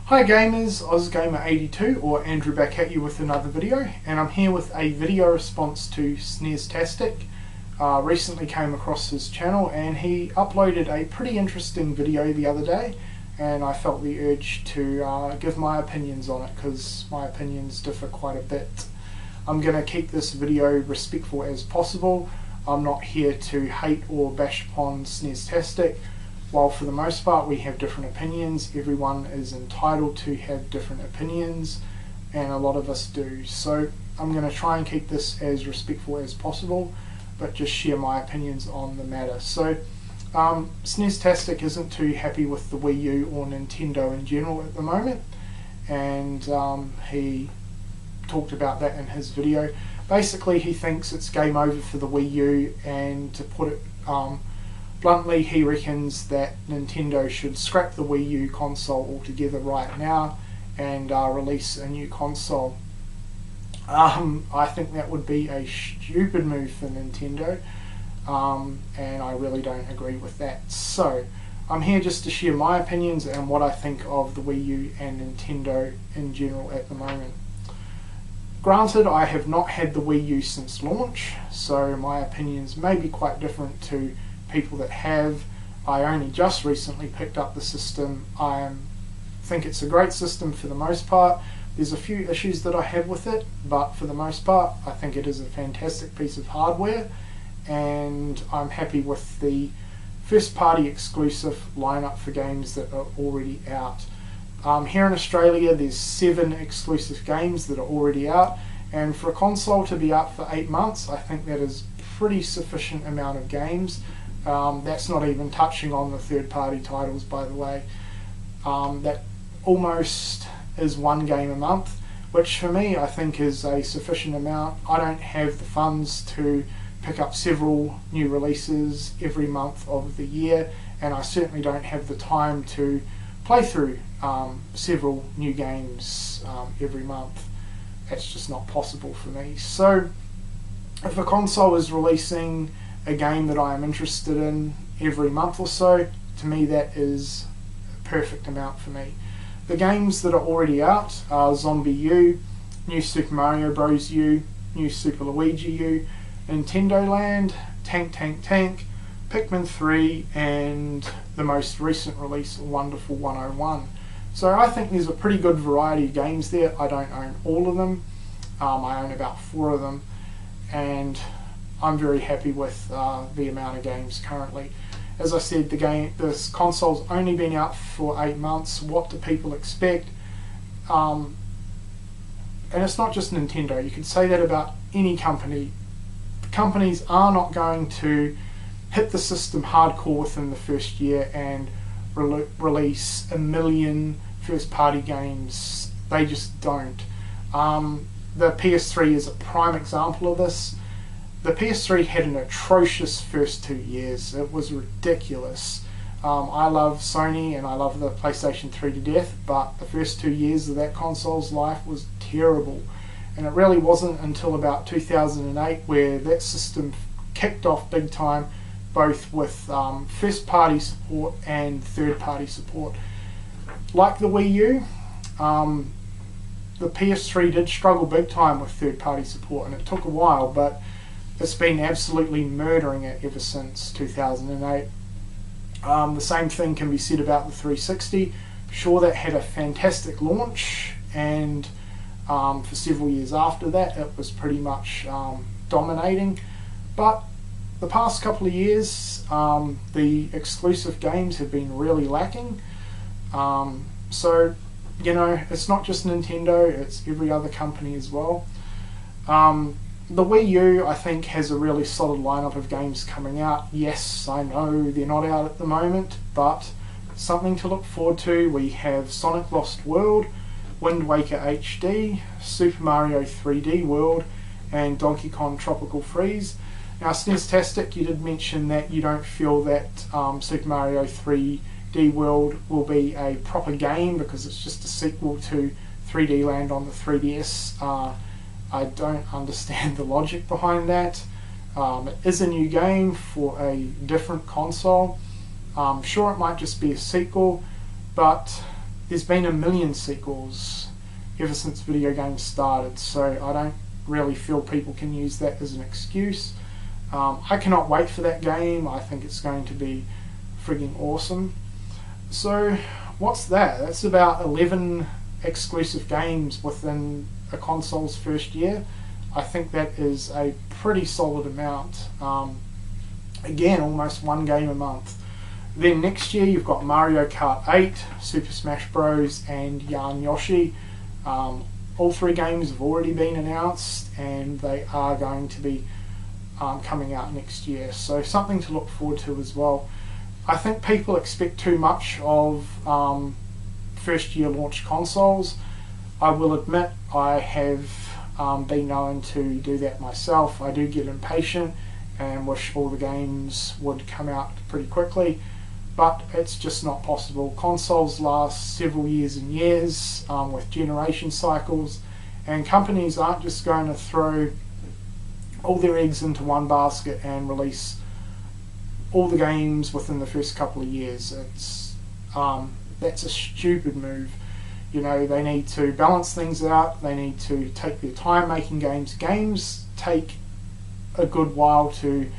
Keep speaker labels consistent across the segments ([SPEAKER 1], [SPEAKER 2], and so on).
[SPEAKER 1] Hi gamers, OzGamer82 or Andrew back at you with another video, and I'm here with a video response to snestastic. Recently came across his channel and he uploaded a pretty interesting video the other day, and I felt the urge to give my opinions on it because my opinions differ quite a bit. I'm going to keep this video respectful as possible. I'm not here to hate or bash upon snestastic. While for the most part we have different opinions, everyone is entitled to have different opinions, and a lot of us do. So I'm going to try and keep this as respectful as possible, but just share my opinions on the matter. So snestastic isn't too happy with the Wii U or Nintendo in general at the moment, and he talked about that in his video. Basically he thinks it's game over for the Wii U, and to put it bluntly, he reckons that Nintendo should scrap the Wii U console altogether right now and release a new console. I think that would be a stupid move for Nintendo, and I really don't agree with that. So I'm here just to share my opinions and what I think of the Wii U and Nintendo in general at the moment. Granted, I have not had the Wii U since launch, so my opinions may be quite different to people that have. I only just recently picked up the system. I think it's a great system for the most part. There's a few issues that I have with it, but for the most part I think it is a fantastic piece of hardware, and I'm happy with the first party exclusive lineup for games that are already out. Here in Australia there's 7 exclusive games that are already out, and for a console to be out for 8 months I think that is pretty sufficient amount of games. That's not even touching on the third-party titles, by the way. That almost is 1 game a month, which for me I think is a sufficient amount. I don't have the funds to pick up several new releases every month of the year, and I certainly don't have the time to play through several new games every month. That's just not possible for me. So if a console is releasing a game that I am interested in every month or so, to me that is a perfect amount for me. The games that are already out are Zombie U, New Super Mario Bros. U, New Super Luigi U, Nintendo Land, Tank Tank Tank, Pikmin 3, and the most recent release, Wonderful 101. So I think there's a pretty good variety of games there. I don't own all of them. I own about 4 of them, and I'm very happy with the amount of games currently. As I said, this console's only been out for 8 months. What do people expect? And it's not just Nintendo. You could say that about any company. The companies are not going to hit the system hardcore within the first year and release 1 million first-party games. They just don't. The PS3 is a prime example of this. The PS3 had an atrocious first 2 years. It was ridiculous. I love Sony and I love the PlayStation 3 to death, but the first 2 years of that console's life was terrible. And it really wasn't until about 2008 where that system kicked off big time, both with first party support and third party support. Like the Wii U, the PS3 did struggle big time with third party support, and it took a while, but it's been absolutely murdering it ever since 2008. The same thing can be said about the 360. Sure, that had a fantastic launch, and for several years after that it was pretty much dominating, but the past couple of years the exclusive games have been really lacking. So you know, it's not just Nintendo, it's every other company as well. The Wii U, I think, has a really solid lineup of games coming out. Yes, I know they're not out at the moment, but something to look forward to. We have Sonic Lost World, Wind Waker HD, Super Mario 3D World, and Donkey Kong Tropical Freeze. Now, snestastic, you did mention that you don't feel that Super Mario 3D World will be a proper game because it's just a sequel to 3D Land on the 3DS. I don't understand the logic behind that. It is a new game for a different console. Sure, it might just be a sequel, but there's been a million sequels ever since video games started, so I don't really feel people can use that as an excuse. I cannot wait for that game. I think it's going to be frigging awesome. So what's that? That's about 11 exclusive games within a console's first year. I think that is a pretty solid amount. Again, almost one game a month. Then next year you've got Mario Kart 8, Super Smash Bros and Yarn Yoshi. All three games have already been announced and they are going to be coming out next year. So something to look forward to as well. I think people expect too much of first year launch consoles. I will admit I have been known to do that myself. I do get impatient and wish all the games would come out pretty quickly, but it's just not possible. Consoles last several years and years with generation cycles, and companies aren't just going to throw all their eggs into one basket and release all the games within the first couple of years. That's a stupid move. You know, they need to balance things out. They need to take their time making games. Games take a good while to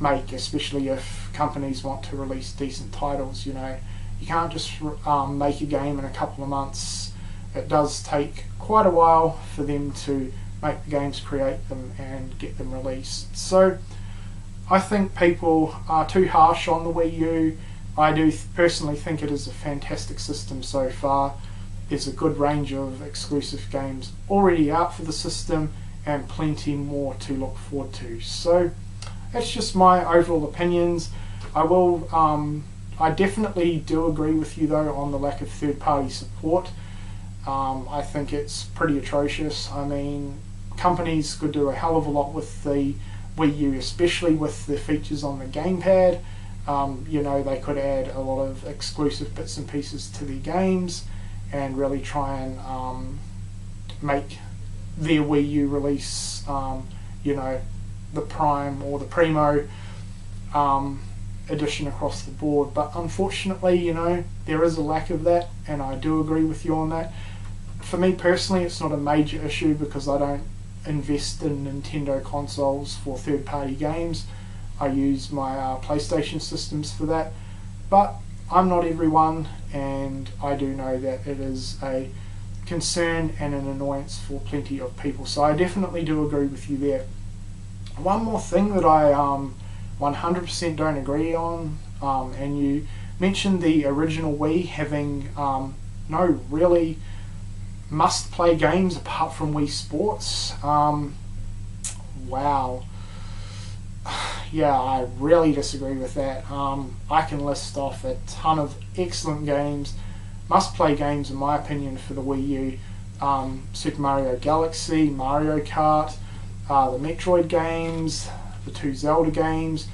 [SPEAKER 1] make, especially if companies want to release decent titles. You know, you can't just make a game in a couple of months. It does take quite a while for them to make the games, create them and get them released. So I think people are too harsh on the Wii U. I do personally think it is a fantastic system so far. There's a good range of exclusive games already out for the system and plenty more to look forward to. So that's just my overall opinions. I definitely do agree with you though on the lack of third-party support. I think it's pretty atrocious. I mean, companies could do a hell of a lot with the Wii U, especially with the features on the gamepad. You know, they could add a lot of exclusive bits and pieces to their games and really try and make their Wii U release, you know, the Prime or the Primo edition across the board. But unfortunately, you know, there is a lack of that, and I do agree with you on that. For me personally, it's not a major issue because I don't invest in Nintendo consoles for third-party games. I use my PlayStation systems for that, but I'm not everyone, and I do know that it is a concern and an annoyance for plenty of people, so I definitely do agree with you there. One more thing that I 100% don't agree on, and you mentioned the original Wii having no really must-play games apart from Wii Sports. Wow. Yeah, I really disagree with that. I can list off a ton of excellent games, must-play games in my opinion for the Wii U. Super Mario Galaxy, Mario Kart, the Metroid games, the 2 Zelda games,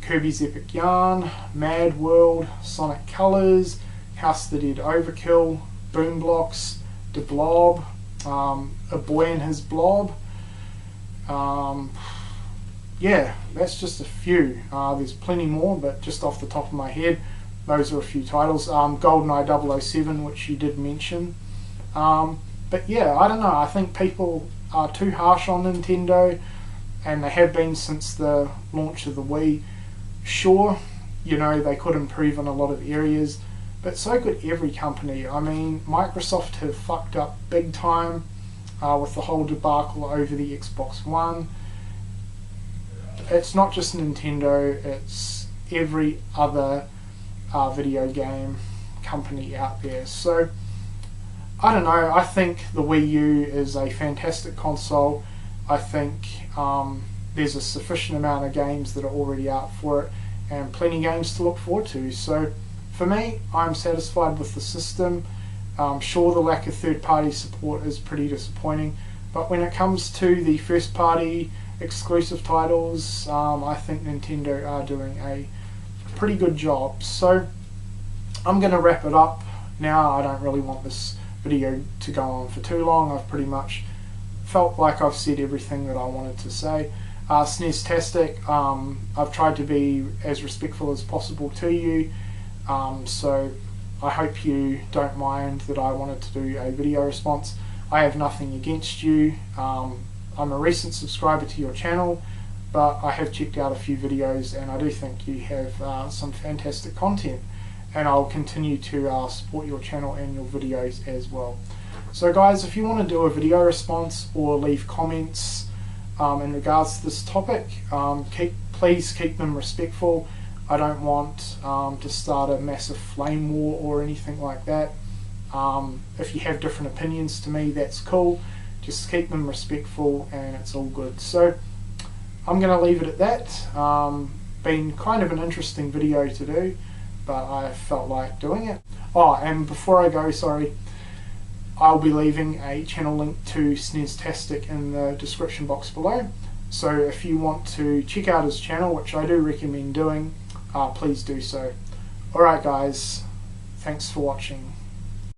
[SPEAKER 1] Kirby's Epic Yarn, Mad World, Sonic Colors, House of the Dead Overkill, Boom Blocks, The Blob, A Boy and His Blob. Yeah, that's just a few. There's plenty more, but just off the top of my head, those are a few titles. GoldenEye 007, which you did mention. But yeah, I don't know. I think people are too harsh on Nintendo, and they have been since the launch of the Wii. Sure, you know, they could improve in a lot of areas, but so could every company. I mean, Microsoft have fucked up big time with the whole debacle over the Xbox One. It's not just Nintendo, it's every other video game company out there. So, I don't know, I think the Wii U is a fantastic console. I think there's a sufficient amount of games that are already out for it, and plenty of games to look forward to. So, for me, I'm satisfied with the system. Sure, the lack of third-party support is pretty disappointing, but when it comes to the first-party exclusive titles, I think Nintendo are doing a pretty good job. So I'm going to wrap it up now. I don't really want this video to go on for too long. I've pretty much felt like I've said everything that I wanted to say. Snestastic, I've tried to be as respectful as possible to you, so I hope you don't mind that I wanted to do a video response. I have nothing against you. I'm a recent subscriber to your channel, but I have checked out a few videos and I do think you have some fantastic content, and I'll continue to support your channel and your videos as well. So guys, if you want to do a video response or leave comments in regards to this topic, please keep them respectful. I don't want to start a massive flame war or anything like that. If you have different opinions to me, that's cool. Just keep them respectful and it's all good. So I'm going to leave it at that. Been kind of an interesting video to do, but I felt like doing it. Oh, and before I go, sorry, I'll be leaving a channel link to snestastic in the description box below. So if you want to check out his channel, which I do recommend doing, please do so. Alright guys, thanks for watching.